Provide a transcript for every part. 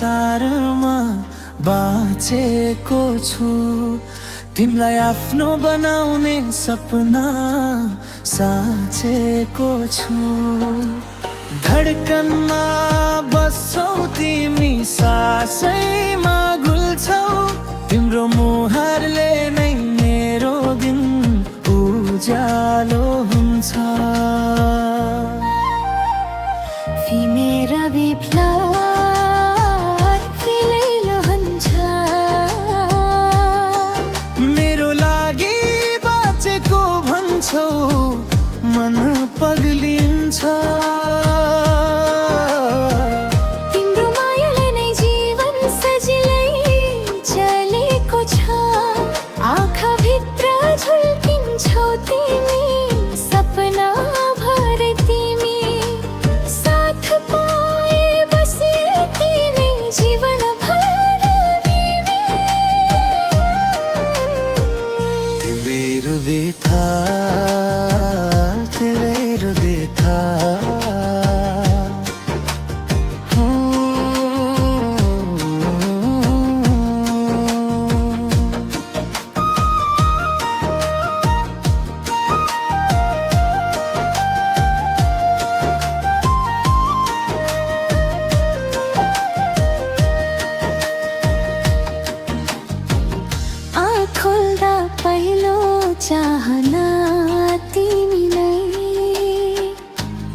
संसारमा बाँचेको छु। तिमीलाई आफ्नो बनाउने सपना साँचेको छु। धडकनमा बस्छौ तिमी, सासैमा घुल्छौ। तिम्रो मुहारले नै मेरो दिन उज्यालो हुन्छ। मेरा विप्लव फिलैलो हुन्छ। मेरो लागि बाँचेको भन्छौ, मन पग्लिन्छ। तिम्रो मायाले नै जीवन सजिलै चलेको छ। आँखाभित्र झुल्किन्छौ तिमी, सपना भर तिमी। साथ पाए बसे तिमी, जीवन भर तिमी। तिम्रो व्यथा, तिम्रो व्यथा। खोल्दा पहिलो चाहना तिमी नै।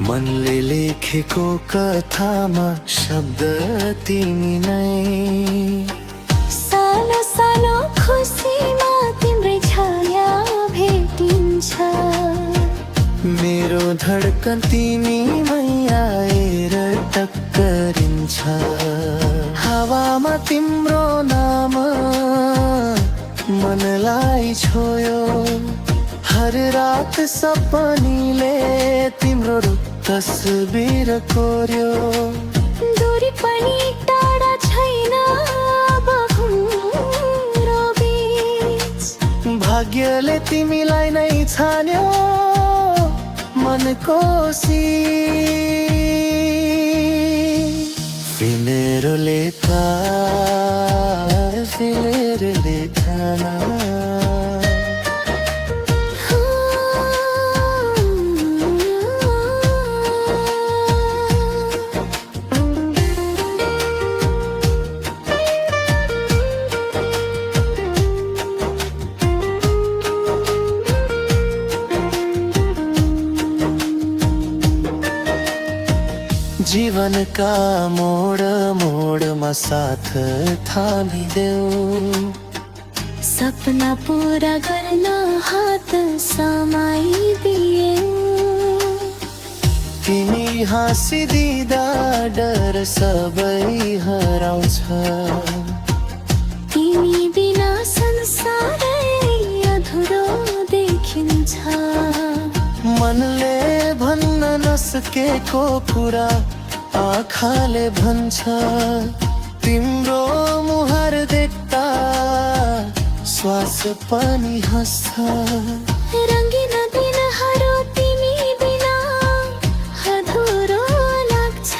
मनले लेखेको कथामा शब्द तिमी नै। सानो सानो खुसीमा तिम्रै छाया भेटिन्छ। मेरो धडकन तिमीमै आएर टक्करिन्छ। हावामा तिम्रो नाम मनलाई छोयो। हर रात सपनीले तिम्रो रूप तस्बिर कोर्यो। दूरी पनि टाढा छैन अब हाम्रो बीच। भाग्यले तिमीलाई नै छान्यो मनको फिलेरो लेखा, फिलेरो लेखना। जीवनका मोड मोडमा साथ थामिदेऊ। सपना पूरा गर्न हात समाइदिए। तिमी हाँसिदिँदा डर सबै हराउँछ। तिमी बिना संसारै अधुरो देखिन्छ। मनले भन्न नसकेको कुरा आँखाले भन्छ। तिम्रो मुहार देख्दा श्वास पनि हाँस्छ। रङ्गिन दिनहरू तिमी बिना अधुरो लाग्छ।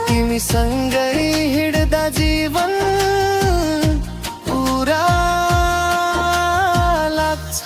तिमी सँगै हिँड्दा जीवन पुरा लाग्छ।